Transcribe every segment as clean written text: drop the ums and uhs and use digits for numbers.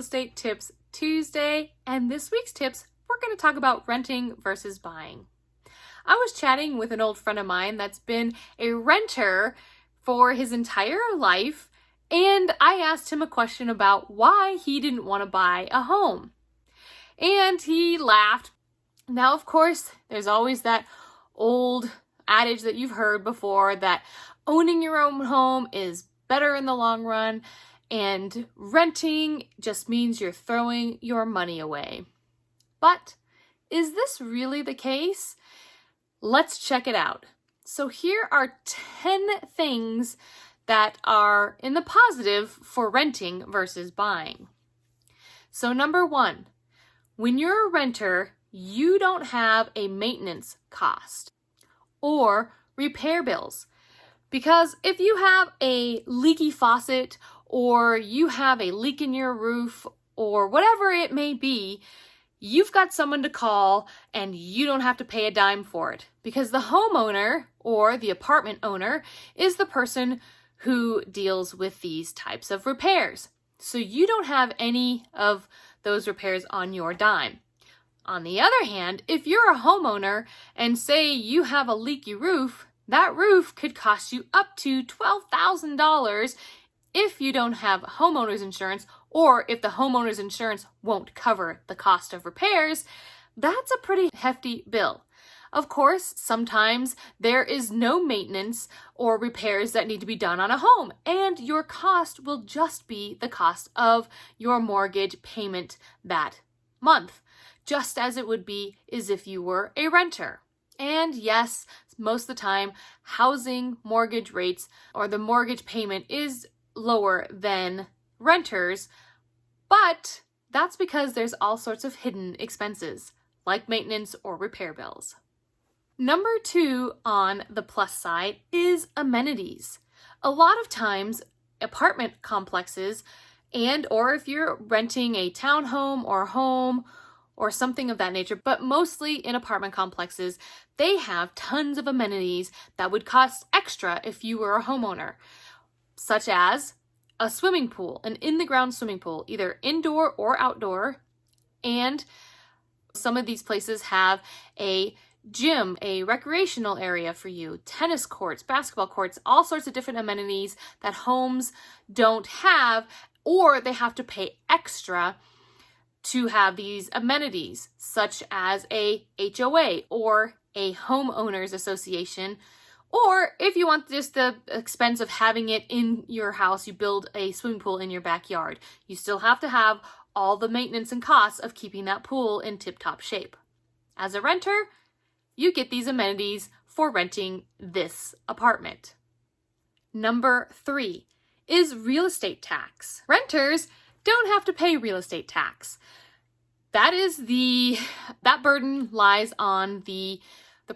Estate Tips Tuesday, and this week's tips, we're going to talk about renting versus buying. I was chatting with an old friend of mine that's been a renter for his entire life, and I asked him a question about why he didn't want to buy a home. And he laughed. Now, of course, there's always that old adage that you've heard before that owning your own home is better in the long run, and renting just means you're throwing your money away. But is this really the case? Let's check it out. So here are 10 things that are in the positive for renting versus buying. So number 1, when you're a renter, you don't have a maintenance cost or repair bills. Because if you have a leaky faucet or you have a leak in your roof or whatever it may be, you've got someone to call and you don't have to pay a dime for it. Because the homeowner or the apartment owner is the person who deals with these types of repairs. So you don't have any of those repairs on your dime. On the other hand, if you're a homeowner and say you have a leaky roof, that roof could cost you up to $12,000 if you don't have homeowner's insurance, or if the homeowner's insurance won't cover the cost of repairs. That's a pretty hefty bill. Of course, sometimes there is no maintenance or repairs that need to be done on a home, and your cost will just be the cost of your mortgage payment that month, just as it would be as if you were a renter. And yes, most of the time, housing mortgage rates or the mortgage payment is lower than renters, but that's because there's all sorts of hidden expenses, like maintenance or repair bills. Number 2 on the plus side is amenities. A lot of times, apartment complexes or if you're renting a townhome or a home or something of that nature, but mostly in apartment complexes, they have tons of amenities that would cost extra if you were a homeowner, such as a swimming pool, an in-the-ground swimming pool, either indoor or outdoor. And some of these places have a gym, a recreational area for you, tennis courts, basketball courts, all sorts of different amenities that homes don't have, or they have to pay extra to have these amenities, such as a HOA or a homeowners association. Or if you want just the expense of having it in your house, you build a swimming pool in your backyard. You still have to have all the maintenance and costs of keeping that pool in tip-top shape. As a renter, you get these amenities for renting this apartment. Number 3 is real estate tax. Renters don't have to pay real estate tax. That burden lies on the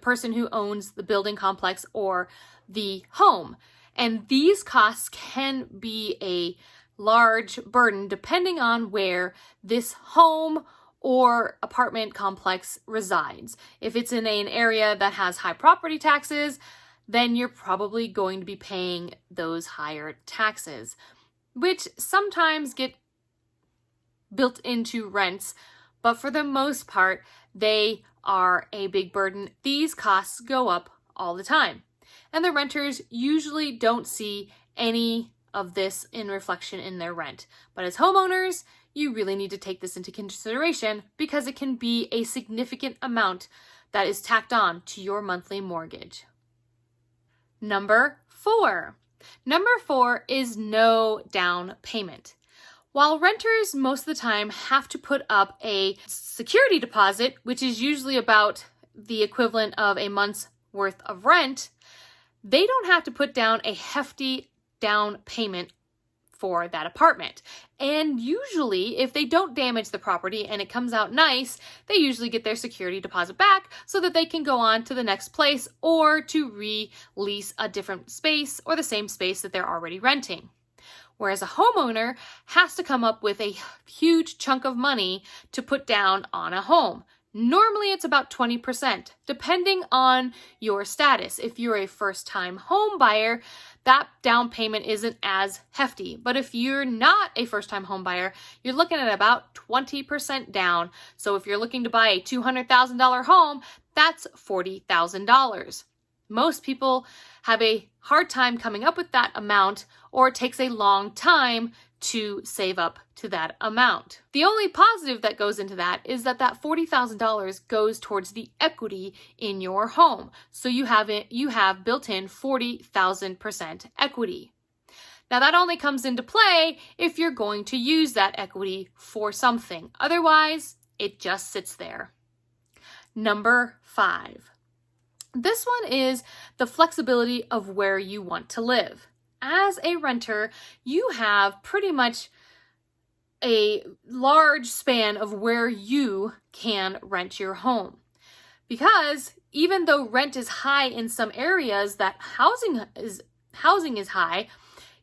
person who owns the building complex or the home. And these costs can be a large burden depending on where this home or apartment complex resides. If it's in an area that has high property taxes, then you're probably going to be paying those higher taxes, which sometimes get built into rents, but for the most part, they are a big burden. These costs go up all the time, and the renters usually don't see any of this in reflection in their rent. But as homeowners, you really need to take this into consideration because it can be a significant amount that is tacked on to your monthly mortgage. Number 4. Number 4 is no down payment. While renters most of the time have to put up a security deposit, which is usually about the equivalent of a month's worth of rent, they don't have to put down a hefty down payment for that apartment. And usually, if they don't damage the property and it comes out nice, they usually get their security deposit back so that they can go on to the next place or to re-lease a different space or the same space that they're already renting. Whereas a homeowner has to come up with a huge chunk of money to put down on a home. Normally it's about 20%, depending on your status. If you're a first-time home buyer, that down payment isn't as hefty. But if you're not a first-time home buyer, you're looking at about 20% down. So if you're looking to buy a $200,000 home, that's $40,000. Most people have a hard time coming up with that amount, or it takes a long time to save up to that amount. The only positive that goes into that is that that $40,000 goes towards the equity in your home. So you have built in 40,000% equity. Now that only comes into play if you're going to use that equity for something. Otherwise, it just sits there. Number 5. This one is the flexibility of where you want to live. As a renter, you have pretty much a large span of where you can rent your home. Because even though rent is high in some areas that housing is high,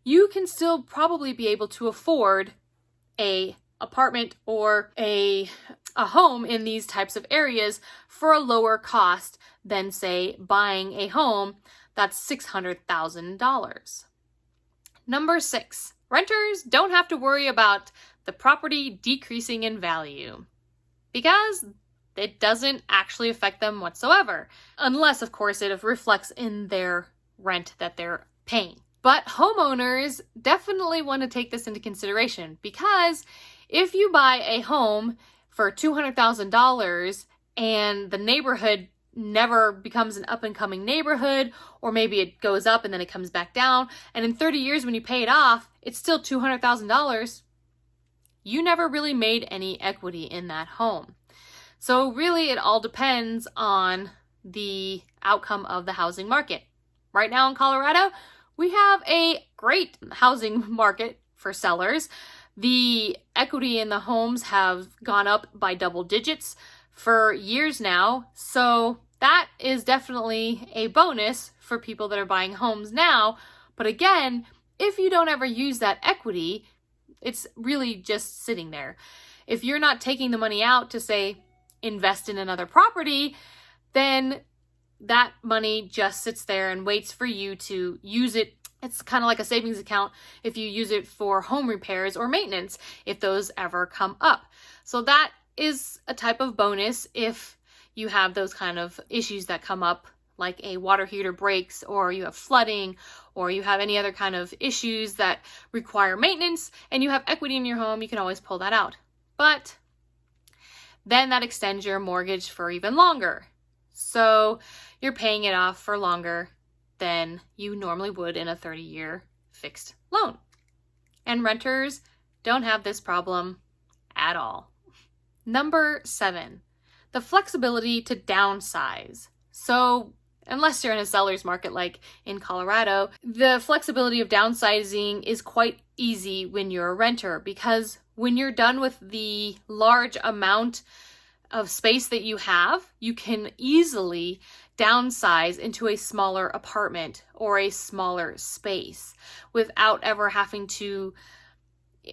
you can still probably be able to afford a apartment or a home in these types of areas for a lower cost than, say, buying a home that's $600,000. Number 6, renters don't have to worry about the property decreasing in value because it doesn't actually affect them whatsoever, unless, of course, it reflects in their rent that they're paying. But homeowners definitely want to take this into consideration because if you buy a home for $200,000 and the neighborhood never becomes an up-and-coming neighborhood, or maybe it goes up and then it comes back down, and in 30 years when you pay it off, it's still $200,000, you never really made any equity in that home. So really it all depends on the outcome of the housing market. Right now in Colorado, we have a great housing market for sellers. The equity in the homes have gone up by double digits for years now, so that is definitely a bonus for people that are buying homes now. But again, if you don't ever use that equity, it's really just sitting there. If you're not taking the money out to, say, invest in another property, then that money just sits there and waits for you to use it. It's kind of like a savings account if you use it for home repairs or maintenance, if those ever come up. So that is a type of bonus if you have those kind of issues that come up, like a water heater breaks, or you have flooding, or you have any other kind of issues that require maintenance, and you have equity in your home, you can always pull that out. But then that extends your mortgage for even longer. So you're paying it off for longer than you normally would in a 30-year fixed loan. And renters don't have this problem at all. Number 7, the flexibility to downsize. So unless you're in a seller's market like in Colorado, the flexibility of downsizing is quite easy when you're a renter, because when you're done with the large amount of space that you have, you can easily downsize into a smaller apartment or a smaller space without ever having to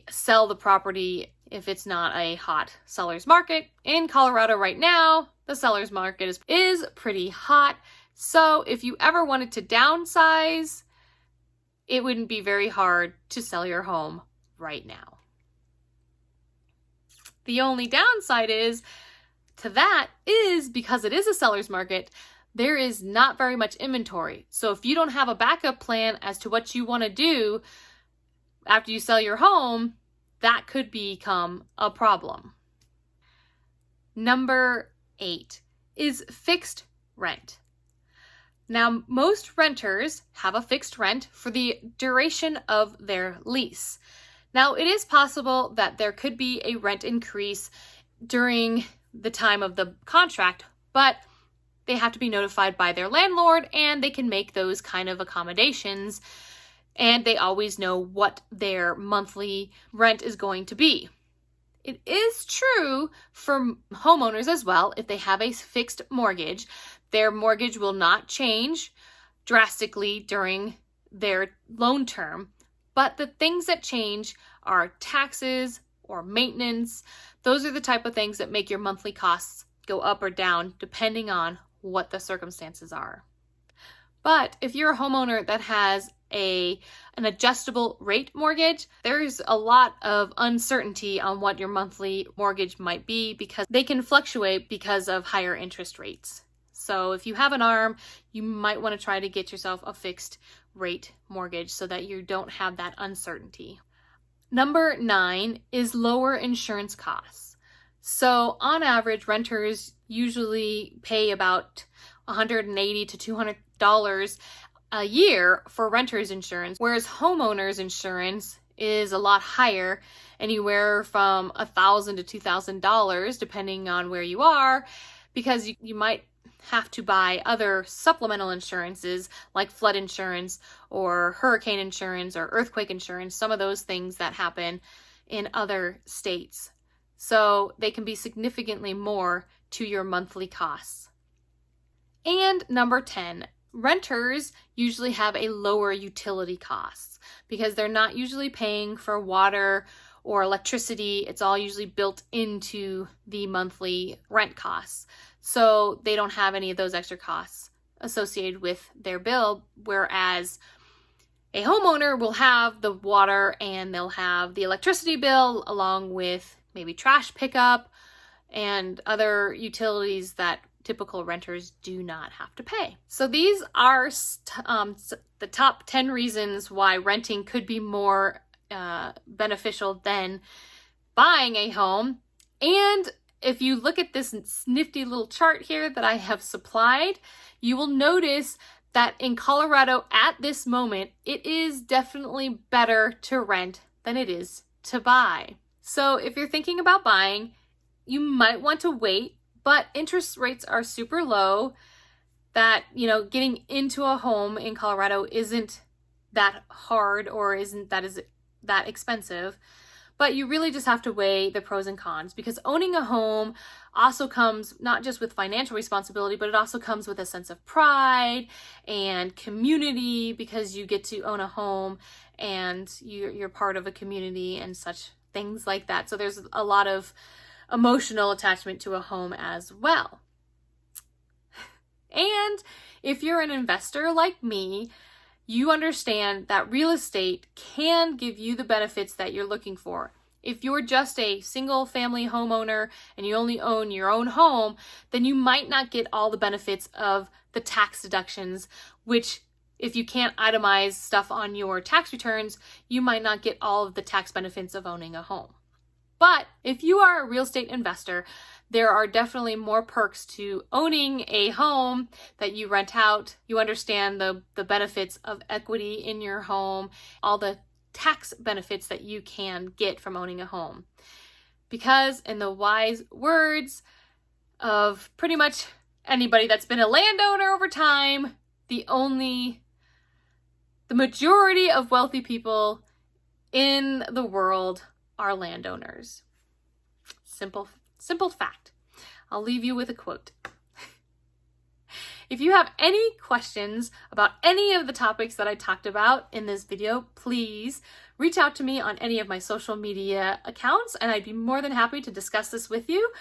sell the property if it's not a hot seller's market. In Colorado right now, the seller's market is pretty hot. So if you ever wanted to downsize, it wouldn't be very hard to sell your home right now. The only downside to that is because it is a seller's market, there is not very much inventory. So if you don't have a backup plan as to what you want to do after you sell your home, that could become a problem. Number 8 is fixed rent. Now, most renters have a fixed rent for the duration of their lease. Now, it is possible that there could be a rent increase during the time of the contract, but they have to be notified by their landlord, and they can make those kind of accommodations, and they always know what their monthly rent is going to be. It is true for homeowners as well. If they have a fixed mortgage, their mortgage will not change drastically during their loan term, but the things that change are taxes or maintenance. Those are the type of things that make your monthly costs go up or down depending on what the circumstances are. But if you're a homeowner that has an adjustable rate mortgage, there's a lot of uncertainty on what your monthly mortgage might be because they can fluctuate because of higher interest rates. So if you have an ARM, you might want to try to get yourself a fixed rate mortgage so that you don't have that uncertainty. Number 9 is lower insurance costs. So on average, renters usually pay about $180 to $200 a year for renter's insurance, whereas homeowner's insurance is a lot higher, anywhere from $1,000 to $2,000 depending on where you are, because you might have to buy other supplemental insurances like flood insurance or hurricane insurance or earthquake insurance, some of those things that happen in other states. So they can be significantly more to your monthly costs. And number 10, renters usually have a lower utility costs because they're not usually paying for water or electricity. It's all usually built into the monthly rent costs. So they don't have any of those extra costs associated with their bill, whereas a homeowner will have the water and they'll have the electricity bill along with maybe trash pickup and other utilities that typical renters do not have to pay. So these are the top 10 reasons why renting could be more beneficial than buying a home. And if you look at this nifty little chart here that I have supplied, you will notice that in Colorado at this moment, it is definitely better to rent than it is to buy. So if you're thinking about buying, you might want to wait, but interest rates are super low that, getting into a home in Colorado isn't that hard or isn't that expensive. But you really just have to weigh the pros and cons, because owning a home also comes not just with financial responsibility, but it also comes with a sense of pride and community, because you get to own a home and you're part of a community and such things like that. So there's a lot of emotional attachment to a home as well. And if you're an investor like me, you understand that real estate can give you the benefits that you're looking for. If you're just a single family homeowner and you only own your own home, then you might not get all the benefits of the tax deductions, which if you can't itemize stuff on your tax returns, you might not get all of the tax benefits of owning a home. But if you are a real estate investor, there are definitely more perks to owning a home that you rent out. You understand the benefits of equity in your home, all the tax benefits that you can get from owning a home. Because in the wise words of pretty much anybody that's been a landowner over time, the majority of wealthy people in the world are landowners. Simple fact. I'll leave you with a quote. If you have any questions about any of the topics that I talked about in this video, please reach out to me on any of my social media accounts, and I'd be more than happy to discuss this with you.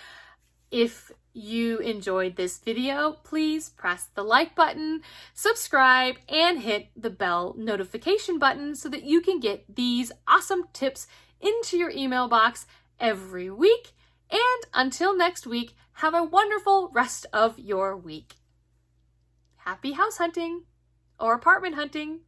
If you enjoyed this video, please press the like button, subscribe, and hit the bell notification button so that you can get these awesome tips into your email box every week. And until next week, have a wonderful rest of your week. Happy house hunting or apartment hunting.